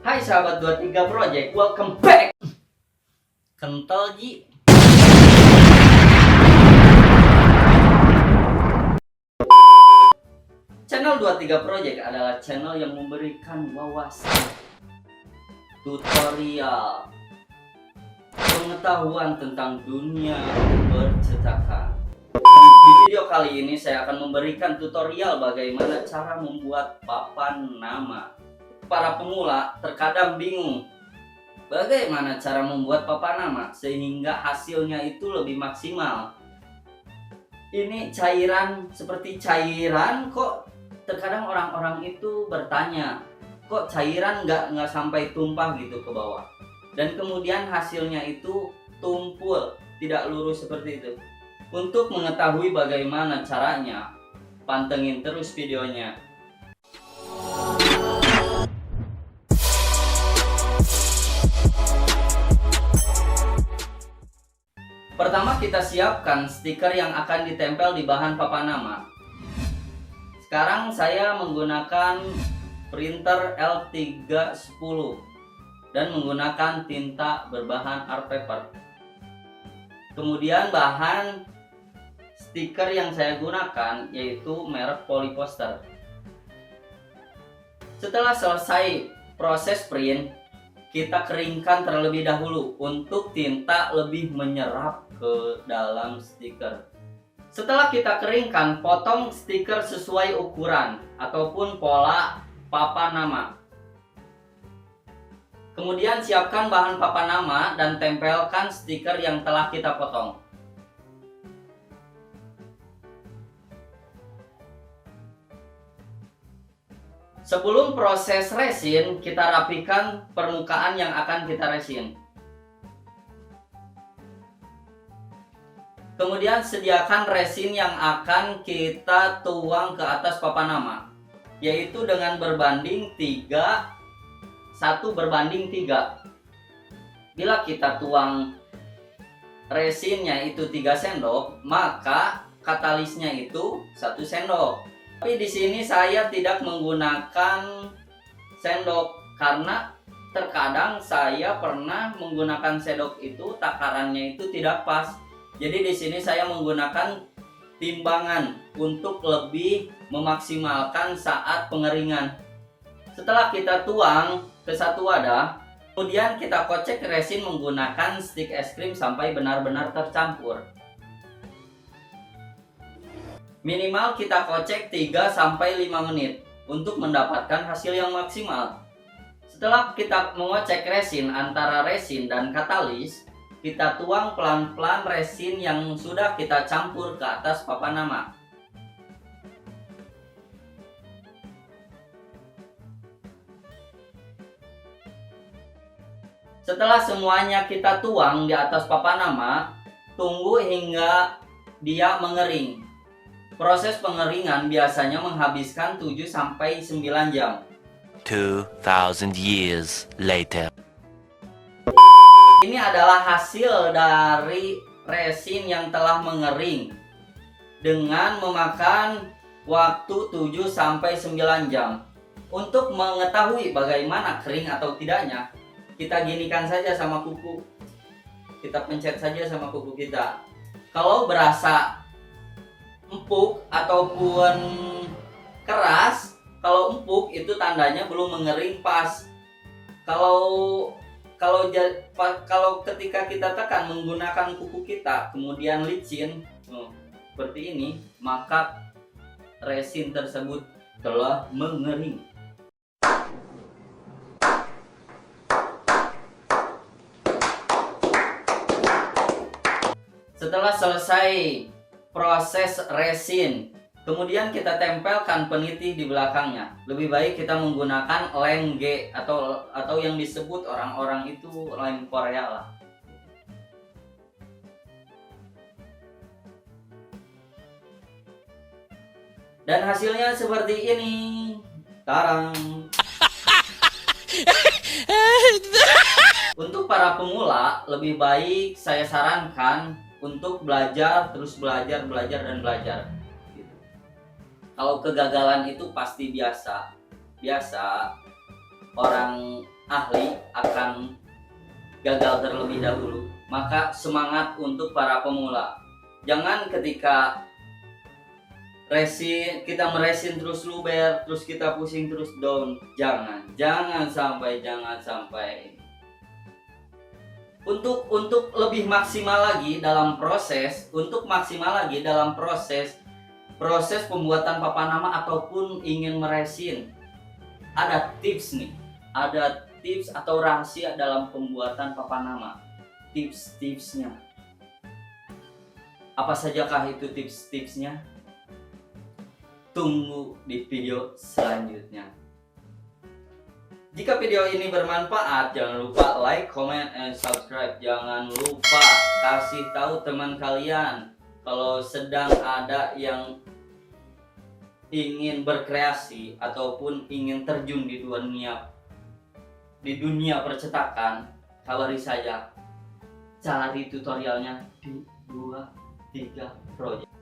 Hai sahabat 23 Project, welcome back. Kental Ji. Channel 23 Project adalah channel yang memberikan wawasan, tutorial, pengetahuan tentang dunia percetakan. Di video kali ini saya akan memberikan tutorial bagaimana cara membuat papan nama. Para pemula terkadang bingung bagaimana cara membuat papan nama sehingga hasilnya itu lebih maksimal. Ini cairan, seperti cairan, kok terkadang orang-orang itu bertanya, kok cairan nggak sampai tumpah gitu ke bawah, dan kemudian hasilnya itu tumpul, tidak lurus seperti itu. Untuk mengetahui bagaimana caranya, pantengin terus videonya. Pertama, kita siapkan stiker yang akan ditempel di bahan papan nama. Sekarang saya menggunakan printer L310 dan menggunakan tinta berbahan art paper. Kemudian bahan stiker yang saya gunakan yaitu merek Polyposter. Setelah selesai proses print, kita keringkan terlebih dahulu untuk tinta lebih menyerap ke dalam stiker. Setelah kita keringkan, potong stiker sesuai ukuran ataupun pola papan nama. Kemudian siapkan bahan papan nama dan tempelkan stiker yang telah kita potong. Sebelum proses resin, kita rapikan permukaan yang akan kita resin. Kemudian sediakan resin yang akan kita tuang ke atas papan nama, yaitu dengan berbanding 3, 1:3. Bila kita tuang resinnya itu 3 sendok, maka katalisnya itu 1 sendok. Tapi di sini saya tidak menggunakan sendok karena terkadang saya pernah menggunakan sendok itu takarannya itu tidak pas. Jadi di sini saya menggunakan timbangan untuk lebih memaksimalkan saat pengeringan. Setelah kita tuang ke satu wadah, kemudian kita kocek resin menggunakan stik es krim sampai benar-benar tercampur. Minimal kita kocek 3-5 menit untuk mendapatkan hasil yang maksimal. Setelah kita mengocek resin antara resin dan katalis, kita tuang pelan-pelan resin yang sudah kita campur ke atas papan nama. Setelah semuanya kita tuang di atas papan nama, tunggu hingga dia mengering. Proses pengeringan biasanya menghabiskan 7-9 jam. 2000 years later. Ini adalah hasil dari resin yang telah mengering dengan memakan waktu 7-9 jam. Untuk mengetahui bagaimana kering atau tidaknya, kita ginikan saja sama kuku. Kita pencet saja sama kuku kita. Kalau berasa empuk ataupun keras, kalau empuk itu tandanya belum mengering pas. Kalau ketika kita tekan menggunakan kuku kita kemudian licin seperti ini, maka resin tersebut telah mengering. Setelah selesai proses resin, kemudian kita tempelkan peniti di belakangnya. Lebih baik kita menggunakan lem G atau yang disebut orang-orang itu lem Korea lah. Dan hasilnya seperti ini. Tarang. Untuk para pemula, lebih baik saya sarankan untuk belajar, terus belajar dan belajar. Kalau kegagalan itu pasti biasa. Orang ahli akan gagal terlebih dahulu. Maka semangat untuk para pemula. Jangan ketika kita meresin terus luber, terus kita pusing terus down. Jangan sampai. Untuk lebih maksimal lagi dalam proses, proses pembuatan papan nama ataupun ingin meresin, ada tips nih, ada tips atau rahasia dalam pembuatan papan nama. Tips-tipsnya. Apa sajakah itu tips-tipsnya? Tunggu di video selanjutnya. Jika video ini bermanfaat, jangan lupa like, comment, and subscribe. Jangan lupa kasih tahu teman kalian kalau sedang ada yang ingin berkreasi ataupun ingin terjun di dunia percetakan. Kabari saja, cari tutorialnya di 2-3 project.